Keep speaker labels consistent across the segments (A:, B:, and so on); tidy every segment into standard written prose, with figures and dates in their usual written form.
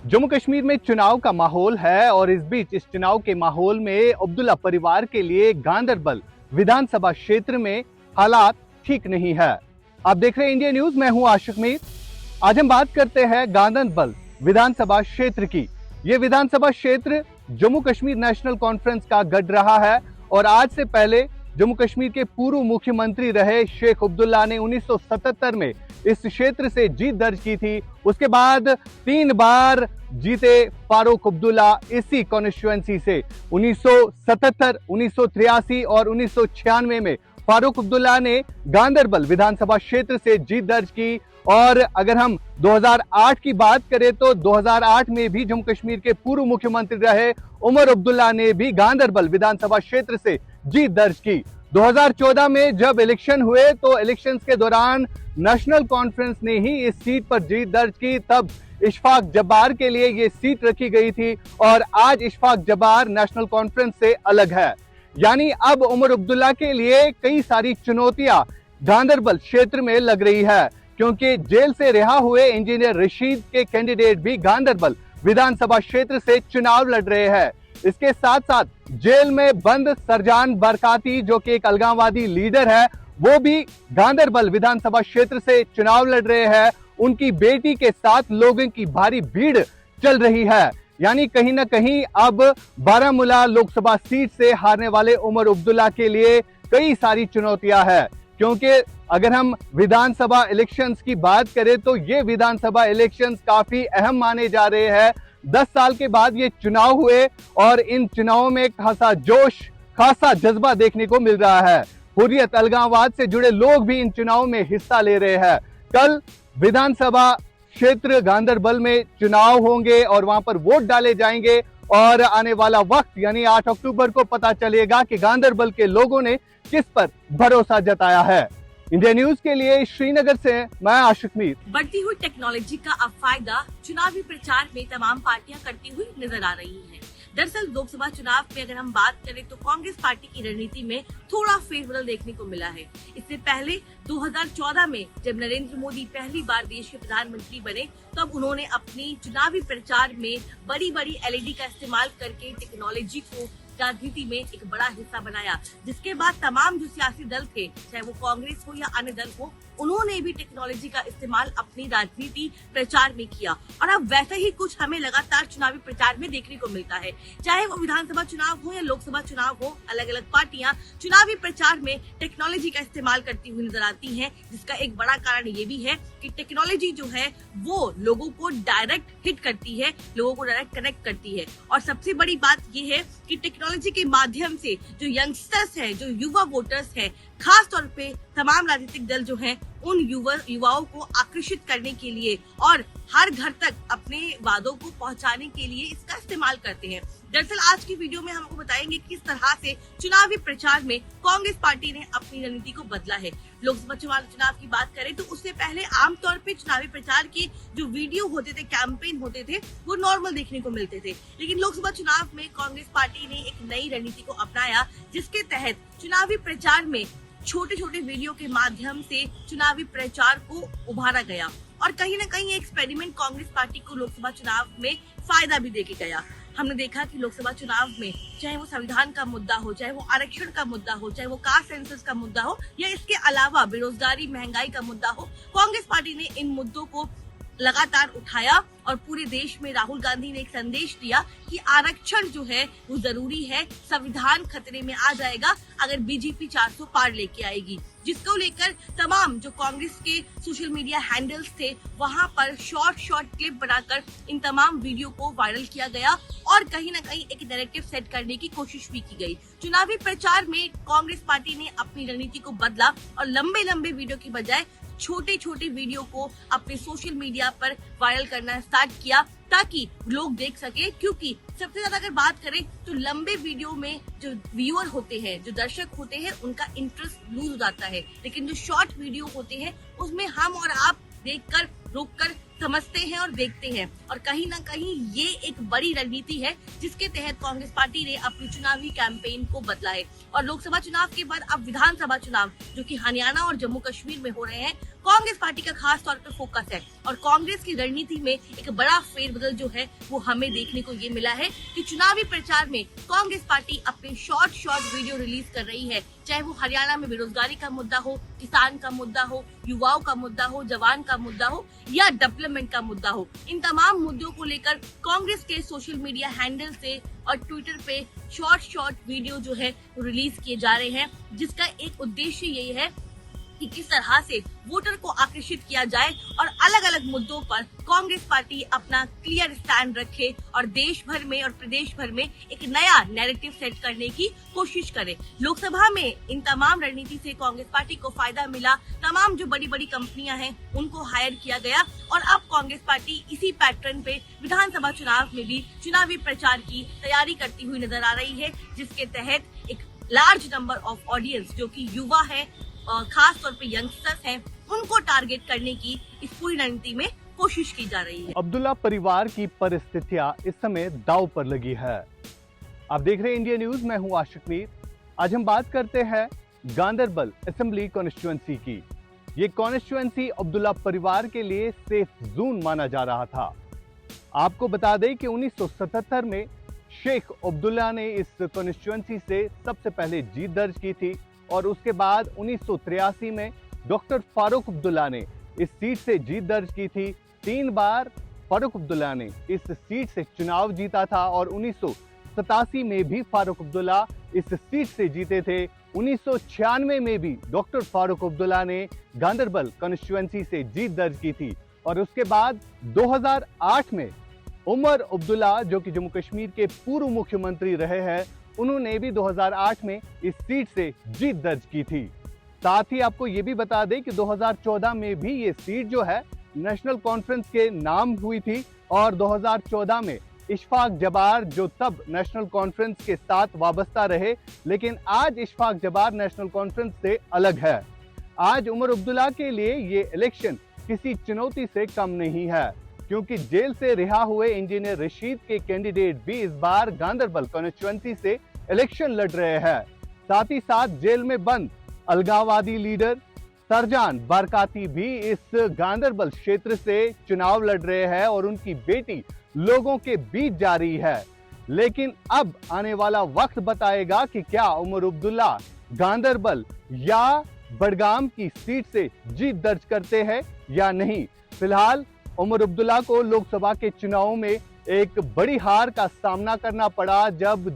A: जम्मू कश्मीर में चुनाव का माहौल है और इस बीच इस चुनाव के माहौल में अब्दुल्ला परिवार के लिए गांदरबल विधानसभा क्षेत्र में हालात ठीक नहीं है। आप देख रहे हैं इंडिया न्यूज, मैं हूं आशिक मीर। आज हम बात करते हैं गांदरबल विधानसभा क्षेत्र की। ये विधानसभा क्षेत्र जम्मू कश्मीर नेशनल कॉन्फ्रेंस का गढ़ रहा है और आज से पहले जम्मू कश्मीर के पूर्व मुख्यमंत्री रहे शेख अब्दुल्ला ने 1977 में इस क्षेत्र से जीत दर्ज की थी। उसके बाद 3 बार जीते फारूक अब्दुल्ला इसी कॉन्स्टिट्यूएंसी से। 1977, 1983 और 1996 में फारूक अब्दुल्ला ने गांदरबल विधानसभा क्षेत्र से जीत दर्ज की। और अगर हम 2008 की बात करें तो 2008 में भी जम्मू कश्मीर के पूर्व मुख्यमंत्री रहे उमर अब्दुल्ला ने भी गांदरबल विधानसभा क्षेत्र से जीत दर्ज की। 2014 में जब इलेक्शन हुए तो इलेक्शंस के दौरान नेशनल कॉन्फ्रेंस ने ही इस सीट पर जीत दर्ज की। तब इशफाक जब्बार के लिए ये सीट रखी गई थी और आज इशफाक जब्बार नेशनल कॉन्फ्रेंस से अलग है। यानी अब उमर अब्दुल्ला के लिए कई सारी चुनौतियां गांदरबल क्षेत्र में लग रही है, क्योंकि जेल से रिहा हुए इंजीनियर रशीद के कैंडिडेट भी गांदरबल विधानसभा क्षेत्र से चुनाव लड़ रहे हैं। इसके साथ साथ जेल में बंद सरजान बरकाती जो कि एक अलगाववादी लीडर है, वो भी गांदरबल विधानसभा क्षेत्र से चुनाव लड़ रहे हैं। उनकी बेटी के साथ लोगों की भारी भीड़ चल रही है। यानी कहीं ना कहीं अब बारामूला लोकसभा सीट से हारने वाले उमर अब्दुल्ला के लिए कई सारी चुनौतियां हैं, क्योंकि अगर हम विधानसभा इलेक्शंस की बात करें तो ये विधानसभा इलेक्शंस काफी अहम माने जा रहे हैं। 10 साल के बाद ये चुनाव हुए और इन चुनावों में खासा जोश, खासा जज्बा देखने को मिल रहा है। हुर्रियत अलगाववाद से जुड़े लोग भी इन चुनावों में हिस्सा ले रहे हैं। कल विधानसभा क्षेत्र गांदरबल में चुनाव होंगे और वहां पर वोट डाले जाएंगे और आने वाला वक्त यानी 8 अक्टूबर को पता चलेगा कि गांदरबल के लोगों ने किस पर भरोसा जताया है। इंडिया न्यूज के लिए श्रीनगर से मैं आशिक मीर।
B: बढ़ती हुई टेक्नोलॉजी का अब फायदा चुनावी प्रचार में तमाम पार्टियां करती हुई नजर आ रही हैं। दरअसल लोकसभा चुनाव में अगर हम बात करें तो कांग्रेस पार्टी की रणनीति में थोड़ा फेरबदल देखने को मिला है। इससे पहले 2014 में जब नरेंद्र मोदी पहली बार देश के प्रधानमंत्री बने तब उन्होंने अपनी चुनावी प्रचार में बड़ी बड़ी LED का इस्तेमाल करके टेक्नोलॉजी को राजनीति में एक बड़ा हिस्सा बनाया, जिसके बाद तमाम जो सियासी दल थे, चाहे वो कांग्रेस हो या अन्य दल हो, उन्होंने भी टेक्नोलॉजी का इस्तेमाल अपनी राजनीति प्रचार में किया। और अब वैसा ही कुछ हमें लगातार चुनावी प्रचार में देखने को मिलता है। चाहे वो विधानसभा चुनाव हो या लोकसभा चुनाव हो, अलग अलग पार्टियां चुनावी प्रचार में टेक्नोलॉजी का इस्तेमाल करती हुई नजर आती हैं, जिसका एक बड़ा कारण ये भी है कि टेक्नोलॉजी जो है वो लोगों को डायरेक्ट हिट करती है, लोगों को डायरेक्ट कनेक्ट करती है। और सबसे बड़ी बात ये है कि टेक्नोलॉजी के माध्यम से जो यंगस्टर्स है, जो युवा वोटर्स है, खास तौर पे तमाम राजनीतिक दल जो हैं उन युवाओं को आकर्षित करने के लिए और हर घर तक अपने वादों को पहुंचाने के लिए इसका इस्तेमाल करते हैं। दरअसल आज की वीडियो में हम आपको बताएंगे किस तरह से चुनावी प्रचार में कांग्रेस पार्टी ने अपनी रणनीति को बदला है। लोकसभा चुनाव की बात करें तो उससे पहले आमतौर पे चुनावी प्रचार के जो वीडियो होते थे, कैंपेन होते थे, वो नॉर्मल देखने को मिलते थे। लेकिन लोकसभा चुनाव में कांग्रेस पार्टी ने एक नई रणनीति को अपनाया, जिसके तहत चुनावी प्रचार में छोटे छोटे वीडियो के माध्यम से चुनावी प्रचार को उभारा गया और कहीं ना कहीं एक्सपेरिमेंट कांग्रेस पार्टी को लोकसभा चुनाव में फायदा भी देके गया। हमने देखा कि लोकसभा चुनाव में चाहे वो संविधान का मुद्दा हो, चाहे वो आरक्षण का मुद्दा हो, चाहे वो कास्ट सेंसस का मुद्दा हो या इसके अलावा बेरोजगारी, महंगाई का मुद्दा हो, कांग्रेस पार्टी ने इन मुद्दों को लगातार उठाया और पूरे देश में राहुल गांधी ने एक संदेश दिया कि आरक्षण जो है वो जरूरी है, संविधान खतरे में आ जाएगा अगर बीजेपी 400 पार लेके आएगी, जिसको लेकर तमाम जो कांग्रेस के सोशल मीडिया हैंडल्स थे वहां पर शॉर्ट क्लिप बनाकर इन तमाम वीडियो को वायरल किया गया और कहीं ना कहीं एक नैरेटिव सेट करने की कोशिश भी की गई। चुनावी प्रचार में कांग्रेस पार्टी ने अपनी रणनीति को बदला और लंबे वीडियो की बजाय छोटे छोटे वीडियो को अपने सोशल मीडिया पर वायरल करना स्टार्ट किया ताकि लोग देख सके। क्योंकि सबसे ज्यादा अगर बात करें तो लंबे वीडियो में जो व्यूअर होते हैं, जो दर्शक होते हैं, उनका इंटरेस्ट लूज हो जाता है। लेकिन जो शॉर्ट वीडियो होते हैं उसमें हम और आप देखकर, रोककर समझते हैं और देखते हैं। और कहीं ना कहीं ये एक बड़ी रणनीति है जिसके तहत कांग्रेस पार्टी ने अपनी चुनावी कैंपेन को बदला है। और लोकसभा चुनाव के बाद अब विधानसभा चुनाव जो कि हरियाणा और जम्मू कश्मीर में हो रहे हैं, कांग्रेस पार्टी का खास तौर पर फोकस है और कांग्रेस की रणनीति में एक बड़ा फेरबदल जो है वो हमें देखने को ये मिला है कि चुनावी प्रचार में कांग्रेस पार्टी अपने शॉर्ट वीडियो रिलीज कर रही है, चाहे वो हरियाणा में बेरोजगारी का मुद्दा हो, किसान का मुद्दा हो, युवाओं का मुद्दा हो, जवान का मुद्दा हो या डेवलपमेंट का मुद्दा हो। इन तमाम मुद्दों को लेकर कांग्रेस के सोशल मीडिया हैंडल से और ट्विटर पे शॉर्ट वीडियो जो है वो रिलीज किए जा रहे हैं, जिसका एक उद्देश्य यही है कि किस तरह से वोटर को आकर्षित किया जाए और अलग अलग मुद्दों पर कांग्रेस पार्टी अपना क्लियर स्टैंड रखे और देश भर में और प्रदेश भर में एक नया नैरेटिव सेट करने की कोशिश करे। लोकसभा में इन तमाम रणनीति से कांग्रेस पार्टी को फायदा मिला, तमाम जो बड़ी बड़ी कंपनियां हैं उनको हायर किया गया और अब कांग्रेस पार्टी इसी पैटर्न पे विधानसभा चुनाव में भी चुनावी प्रचार की तैयारी करती हुई नजर आ रही है, जिसके तहत एक लार्ज नंबर ऑफ ऑडियंस जो कि युवा है, खास तौर पे यंगस्टर्स हैं, उनको टारगेट करने की इस पूरी रणनीति में कोशिश की जा रही है।
A: अब्दुल्ला परिवार की परिस्थितियां इस समय दांव पर लगी है। आप देख रहे हैं इंडिया न्यूज, मैं हूं आशिक मीर। आज हम बात करते हैं गांदरबल असेंबली कॉन्स्टिट्यूएंसी की। ये कॉन्स्टिट्यूएंसी अब्दुल्ला परिवार के लिए सेफ जोन माना जा रहा था। आपको बता दें कि 1977 में शेख अब्दुल्ला ने इस कॉन्स्टिट्यूएंसी से सबसे पहले जीत दर्ज की थी और उसके बाद 1983 में डॉक्टर फारूक अब्दुल्ला ने इस सीट से जीत दर्ज की थी। 3 बार फारूक अब्दुल्ला ने इस सीट से चुनाव जीता था और 1987 में भी फारूक अब्दुल्ला इस सीट से जीते थे। 1996 में भी डॉक्टर फारूक अब्दुल्ला ने गांदरबल कॉन्स्टिट्यूएंसी से जीत दर्ज की थी और उसके बाद 2008 में उमर अब्दुल्ला जो कि जम्मू कश्मीर के पूर्व मुख्यमंत्री रहे हैं, उन्होंने भी 2008 में इस सीट से जीत दर्ज की थी। साथ ही आपको ये भी बता दें कि 2014 में भी ये सीट जो है नेशनल कॉन्फ्रेंस के नाम हुई थी और 2014 में इशफाक जबार जो तब नेशनल कॉन्फ्रेंस के साथ वाबस्ता रहे, लेकिन आज इशफाक जबार नेशनल कॉन्फ्रेंस से अलग है। आज उमर अब्दुल्ला के लिए ये इलेक्शन किसी चुनौती से कम नहीं है, क्योंकि जेल से रिहा हुए इंजीनियर रशीद के कैंडिडेट भी इस बार गांदरबल कॉन्स्टिट्यूएंसी से इलेक्शन लड़ रहे हैं। साथ ही साथ जेल में बंद अलगाववादी लीडर सरजान बरकाती भी इस गांदरबल क्षेत्र से चुनाव लड़ रहे हैं और उनकी बेटी लोगों के बीच जा रही है। लेकिन अब आने वाला वक्त बताएगा कि क्या उमर अब्दुल्ला गांदरबल या बडगाम की सीट से जीत दर्ज करते हैं या नहीं। फिलहाल उमर अब्दुल्ला को लोकसभा के चुनाव में एक बड़ी हार का सामना करना पड़ा जब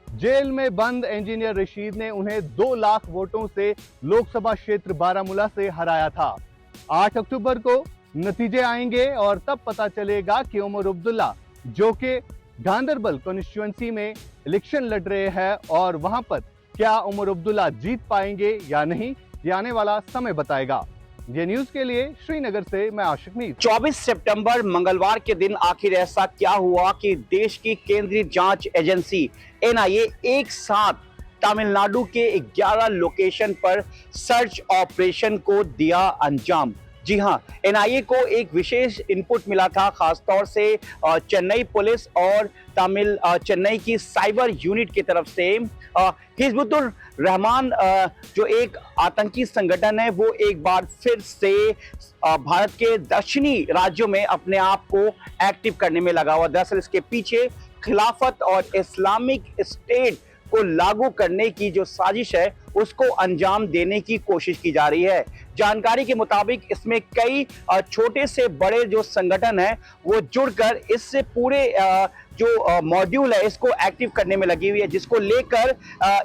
A: जेल में बंद इंजीनियर रशीद ने उन्हें 2 लाख वोटों से लोकसभा क्षेत्र बारामूला से हराया था। 8 अक्टूबर को नतीजे आएंगे और तब पता चलेगा कि उमर अब्दुल्ला जो कि गांदरबल कॉन्स्टिट्यूएंसी में इलेक्शन लड़ रहे हैं और वहां पर क्या उमर अब्दुल्ला जीत पाएंगे या नहीं, ये आने वाला समय बताएगा। ये न्यूज के लिए श्रीनगर से मैं आशिक मीर।
C: 24 सितंबर मंगलवार के दिन आखिर ऐसा क्या हुआ कि देश की केंद्रीय जांच एजेंसी एनआईए एक साथ तमिलनाडु के 11 लोकेशन पर सर्च ऑपरेशन को दिया अंजाम। जी हां, एनआईए को एक विशेष इनपुट मिला था, खासतौर से चेन्नई पुलिस और चेन्नई की साइबर यूनिट की तरफ से हिजबुल रहमान जो एक आतंकी संगठन है वो एक बार फिर से भारत के दक्षिणी राज्यों में अपने आप को एक्टिव करने में लगा हुआ। दरअसल इसके पीछे खिलाफत और इस्लामिक स्टेट को लागू करने की जो साजिश है उसको अंजाम देने की कोशिश की जा रही है। जानकारी के मुताबिक इसमें कई छोटे से बड़े जो संगठन हैं वो जुड़कर इससे पूरे जो मॉड्यूल है इसको एक्टिव करने में लगी हुई है, जिसको लेकर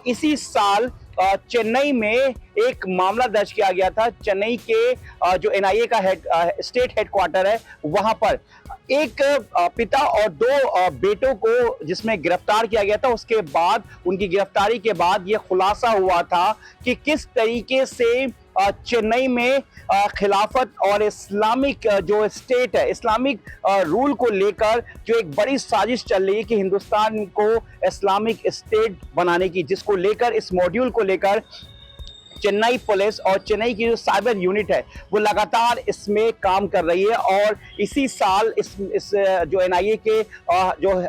C: इसी साल चेन्नई में एक मामला दर्ज किया गया था। चेन्नई के जो एनआईए का स्टेट हेडक्वार्टर है वहां पर एक पिता और 2 बेटों को जिसमें गिरफ्तार किया गया था। उसके बाद उनकी गिरफ्तारी के बाद यह खुलासा हुआ था कि किस तरीके से चेन्नई में खिलाफत और इस्लामिक जो स्टेट है, इस्लामिक रूल को लेकर जो एक बड़ी साजिश चल रही है कि हिंदुस्तान को इस्लामिक स्टेट बनाने की, जिसको लेकर इस मॉड्यूल को लेकर चेन्नई पुलिस और चेन्नई की जो साइबर यूनिट है वो लगातार इसमें काम कर रही है और इसी साल इस जो एनआईए के जो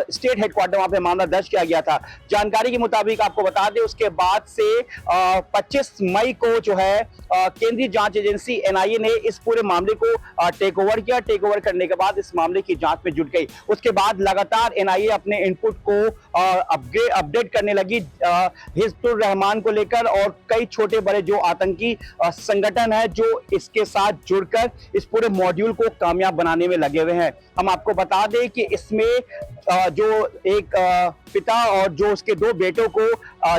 C: स्टेट हेडक्वार्टर वहां पे मामला दर्ज किया गया था। जानकारी के मुताबिक आपको बता दें उसके बाद से 25 मई को जो है केंद्रीय जांच एजेंसी एनआईए ने इस पूरे मामले को टेक ओवर किया। टेक ओवर करने के बाद इस मामले की जांच में जुट गई। उसके बाद लगातार एनआईए अपने इनपुट को अपडेट करने लगी हिजबुर रहमान को लेकर और कई छोटे बड़े जो आतंकी संगठन है जो इसके साथ जुड़कर इस पूरे मॉड्यूल को कामयाब बनाने में लगे हुए हैं। हम आपको बता दें कि इसमें जो एक पिता और जो उसके 2 बेटों को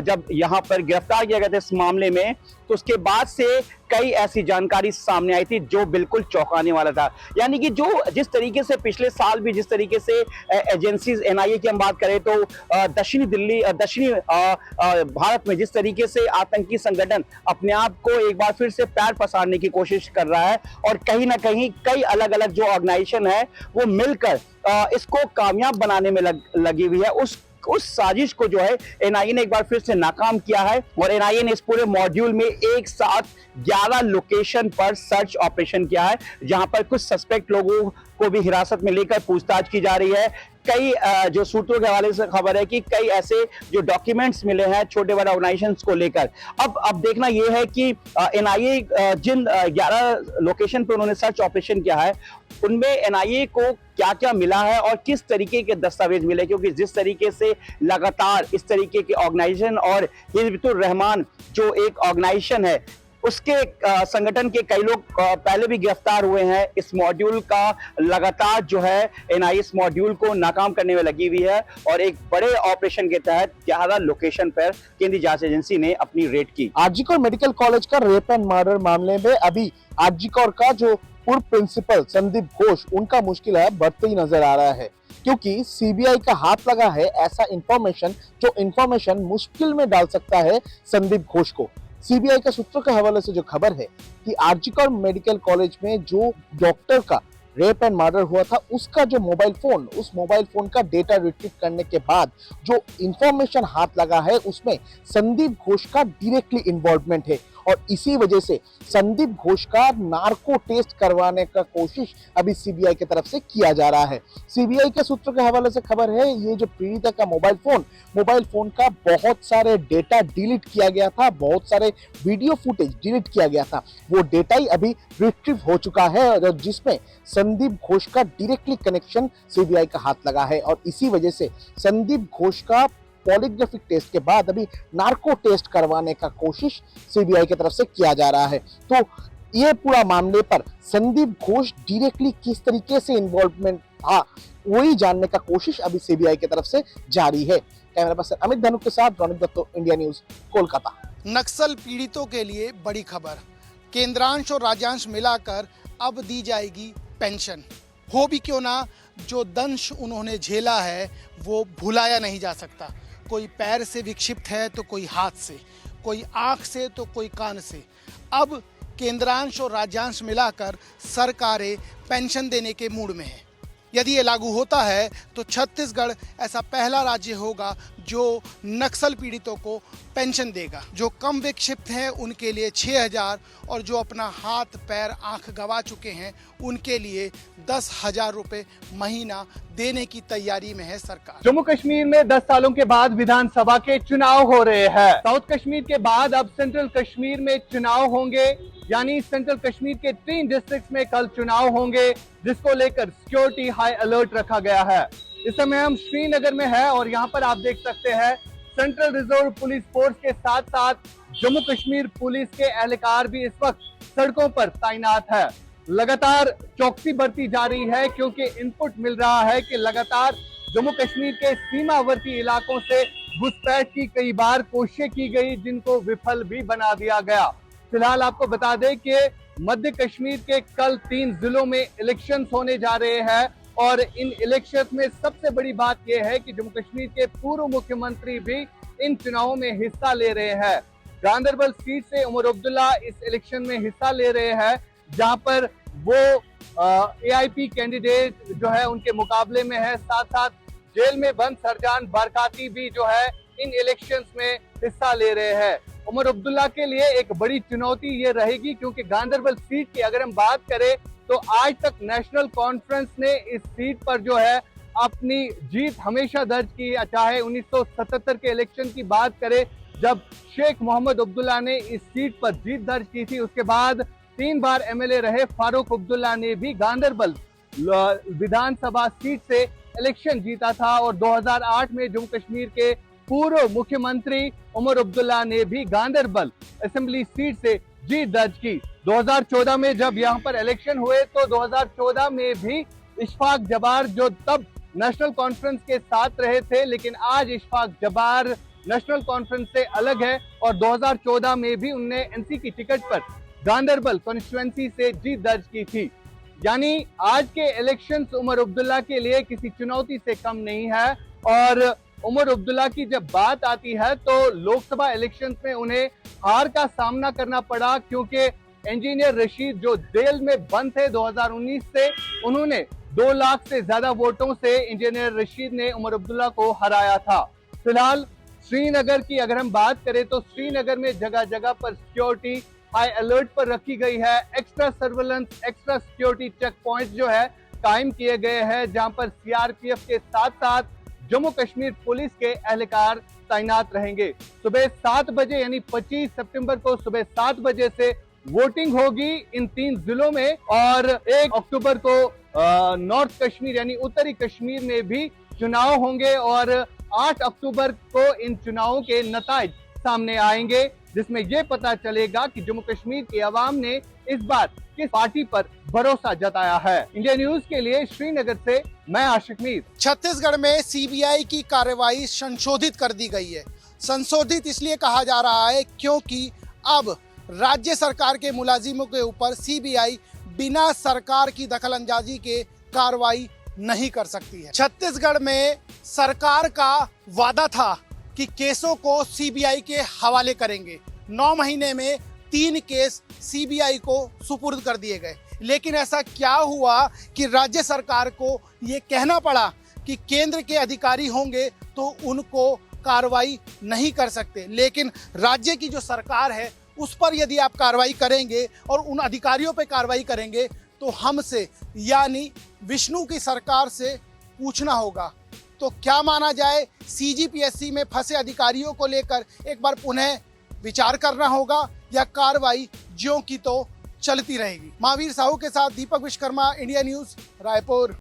C: जब यहां पर गिरफ्तार किया गया था इस मामले में, तो उसके बाद से कई ऐसी जानकारी सामने आई थी जो बिल्कुल चौंकाने वाला था। यानी कि जो जिस तरीके से पिछले साल भी जिस तरीके से एजेंसीज एनआईए की हम बात करें तो दक्षिणी भारत में जिस तरीके से आतंकी संगठन अपने आप को एक बार फिर से पैर पसारने की कोशिश कर रहा है और कहीं ना कहीं कई अलग अलग जो ऑर्गेनाइजेशन है वो मिलकर इसको कामयाब बनाने में लगी हुई है। उस साजिश को जो है एनआईए ने एक बार फिर से नाकाम किया है और एनआईए ने इस पूरे मॉड्यूल में एक साथ 11 लोकेशन पर सर्च ऑपरेशन किया है, जहां पर कुछ सस्पेक्ट लोगों को भी हिरासत में लेकर पूछताछ की जा रही है। कई जो सूत्रों के हवाले से खबर है कि कई ऐसे जो डॉक्यूमेंट्स मिले हैं छोटे बड़े ऑर्गेनाइजेशंस को लेकर। अब देखना यह है कि एनआईए जिन 11 लोकेशन पे उन्होंने सर्च ऑपरेशन किया है उनमें एनआईए को क्या क्या मिला है और किस तरीके के दस्तावेज मिले, क्योंकि जिस तरीके से लगातार इस तरीके के ऑर्गेनाइजेशन और हिजबुर रहमान जो एक ऑर्गेनाइजेशन है उसके संगठन के कई लोग पहले भी गिरफ्तार हुए हैं। इस मॉड्यूल का लगातार जो है एनआईए इस मॉड्यूल को नाकाम करने में लगी हुई है और एक बड़े ऑपरेशन के तहत 11 लोकेशन पर केंद्रीय जांच एजेंसी ने अपनी रेड की।
D: आरजीकर मेडिकल कॉलेज का रेप एंड मर्डर मामले में अभी आरजीकर का जो पूर्व प्रिंसिपल संदीप घोष उनका मुश्किल है बढ़ते ही नजर आ रहा है, क्योंकि सीबीआई का हाथ लगा है ऐसा इंफॉर्मेशन मुश्किल में डाल सकता है संदीप घोष को। सीबीआई के सूत्रों के हवाले से जो खबर है कि आरजीकर मेडिकल कॉलेज में जो डॉक्टर का रेप एंड मर्डर हुआ था उसका जो उस मोबाइल फोन का डेटा रिट्रीव करने के बाद जो इंफॉर्मेशन हाथ लगा है उसमें संदीप घोष का डायरेक्टली इन्वॉल्वमेंट है और इसी वजह से संदीप घोष का नार्को टेस्ट करवाने का कोशिश अभी सीबीआई की तरफ से किया जा रहा है। सीबीआई के सूत्रों के हवाले से खबर है ये जो पीड़िता का मोबाइल फोन का बहुत सारे डेटा डिलीट किया गया था, बहुत सारे वीडियो फुटेज डिलीट किया गया था, वो डेटा ही अभी रिट्रीव हो चुका है और जिसमें संदीप घोष का डायरेक्टली कनेक्शन सीबीआई का हाथ लगा है और इसी वजह से संदीप घोष का पॉलीग्राफिक टेस्ट के बाद अभी नार्को टेस्ट करवाने का कोशिश सीबीआई की तरफ से किया जा रहा है। तो ये पूरा मामले पर संदीप घोष डायरेक्टली किस तरीके से इन्वॉल्वमेंट था वही जानने का कोशिश अभी सीबीआई की तरफ से जारी है। कैमरा पर्सन अमित धनुक के साथ रौनक दत्तो, इंडिया न्यूज, कोलकाता।
E: नक्सल पीड़ितों के लिए बड़ी खबर, केंद्रांश और राज्यांश मिलाकर अब दी जाएगी पेंशन। हो भी क्यों ना, जो दंश उन्होंने झेला है वो भुलाया नहीं जा सकता। कोई पैर से विक्षिप्त है तो कोई हाथ से, कोई आंख से तो कोई कान से। अब केंद्रांश और राज्यांश मिलाकर सरकारें पेंशन देने के मूड में हैं। यदि ये लागू होता है तो छत्तीसगढ़ ऐसा पहला राज्य होगा जो नक्सल पीड़ितों को पेंशन देगा। जो कम विक्षिप्त हैं उनके लिए 6,000 और जो अपना हाथ पैर आंख गंवा चुके हैं उनके लिए 10,000 रुपये महीना देने की तैयारी में है सरकार।
A: जम्मू कश्मीर में 10 सालों के बाद विधानसभा के चुनाव हो रहे हैं। साउथ कश्मीर के बाद अब सेंट्रल कश्मीर में चुनाव होंगे, यानी सेंट्रल कश्मीर के 3 डिस्ट्रिक्ट्स में कल चुनाव होंगे, जिसको लेकर सिक्योरिटी हाई अलर्ट रखा गया है। इस समय हम श्रीनगर में है और यहाँ पर आप देख सकते हैं सेंट्रल रिजर्व पुलिस फोर्स के साथ साथ जम्मू कश्मीर पुलिस के एहलकार भी इस वक्त सड़कों पर तैनात है। लगातार चौकसी बरती जा रही है क्योंकि इनपुट मिल रहा है कि लगातार जम्मू कश्मीर के सीमावर्ती इलाकों से घुसपैठ की कई बार कोशिशें की गई, जिनको विफल भी बना दिया गया। फिलहाल आपको बता दें कि मध्य कश्मीर के कल 3 जिलों में इलेक्शंस होने जा रहे हैं और इन इलेक्शंस में सबसे बड़ी बात यह है कि जम्मू कश्मीर के पूर्व मुख्यमंत्री भी इन चुनावों में हिस्सा ले रहे हैं। गांदरबल सीट से उमर अब्दुल्ला इस इलेक्शन में हिस्सा ले रहे हैं, जहां पर वो एआईपी कैंडिडेट जो है उनके मुकाबले में है। साथ साथ जेल में बंद सरजान बरकाती भी जो है इन इलेक्शंस में हिस्सा ले रहे हैं। उमर अब्दुल्ला के लिए एक बड़ी चुनौती ये रहेगी, क्योंकि गांधरबल सीट की अगर हम बात करें तो आज तक नेशनल कॉन्फ्रेंस ने इस सीट पर जो है अपनी जीत हमेशा दर्ज की है। चाहे 1977 के इलेक्शन की बात करें, जब शेख मोहम्मद अब्दुल्ला ने इस सीट पर जीत दर्ज की थी, उसके बाद 3 बार एमएलए रहे फारूक अब्दुल्ला ने भी गांधरबल विधानसभा सीट से इलेक्शन जीता था, और 2008 में जम्मू कश्मीर के पूर्व मुख्यमंत्री उमर अब्दुल्ला ने भी गांधरबल असेंबली सीट से जीत दर्ज की। 2014 में जब यहाँ पर इलेक्शन हुए तो 2014 में भी इशफाक जबार, जो तब नेशनल कॉन्फ्रेंस के साथ रहे थे, लेकिन आज इशफाक जबार नेशनल कॉन्फ्रेंस से अलग है, और 2014 में भी उनने एनसी की टिकट पर गांधरबल कॉन्स्टिट्यूएंसी से जीत दर्ज की थी। यानी आज के इलेक्शंस उमर अब्दुल्ला के लिए किसी चुनौती से कम नहीं है। और उमर अब्दुल्ला की जब बात आती है तो लोकसभा इलेक्शंस में उन्हें हार का सामना करना पड़ा, क्योंकि इंजीनियर रशीद जो जेल में बंद थे 2019 से, उन्होंने 2 लाख से ज्यादा वोटों से इंजीनियर रशीद ने उमर अब्दुल्ला को हराया था। फिलहाल श्रीनगर की अगर हम बात करें तो श्रीनगर में जगह जगह पर सिक्योरिटी हाई अलर्ट पर रखी गई है। Extra surveillance, extra security check point जो है कायम किए गए हैं, जहां पर सीआरपीएफ के साथ साथ जम्मू कश्मीर पुलिस के एहलकार तैनात रहेंगे। सुबह 7 बजे यानी 25 सितंबर को सुबह 7 बजे से वोटिंग होगी इन 3 जिलों में, और 1 अक्टूबर को नॉर्थ कश्मीर यानी उत्तरी कश्मीर में भी चुनाव होंगे, और 8 अक्टूबर को इन चुनावों के नतीजे सामने आएंगे, जिसमें यह पता चलेगा कि जम्मू कश्मीर की आवाम ने इस बार किस पार्टी पर भरोसा जताया है। इंडिया न्यूज के लिए श्रीनगर से मैं आशिक मीर।
E: छत्तीसगढ़ में सीबीआई की कार्रवाई संशोधित कर दी गई है। संशोधित इसलिए कहा जा रहा है क्योंकि अब राज्य सरकार के मुलाजिमों के ऊपर सीबीआई बिना सरकार की दखलंदाजी के कार्रवाई नहीं कर सकती है। छत्तीसगढ़ में सरकार का वादा था कि केसों को सीबीआई के हवाले करेंगे। 9 महीने में 3 केस सीबीआई को सुपुर्द कर दिए गए, लेकिन ऐसा क्या हुआ कि राज्य सरकार को ये कहना पड़ा कि केंद्र के अधिकारी होंगे तो उनको कार्रवाई नहीं कर सकते, लेकिन राज्य की जो सरकार है उस पर यदि आप कार्रवाई करेंगे और उन अधिकारियों पर कार्रवाई करेंगे तो हमसे यानी विष्णु की सरकार से पूछना होगा। तो क्या माना जाए, सीजीपीएससी में फंसे अधिकारियों को लेकर एक बार पुनः विचार करना होगा या कार्रवाई ज्यों की तो चलती रहेगी। महावीर साहू के साथ दीपक विश्वकर्मा, इंडिया न्यूज, रायपुर।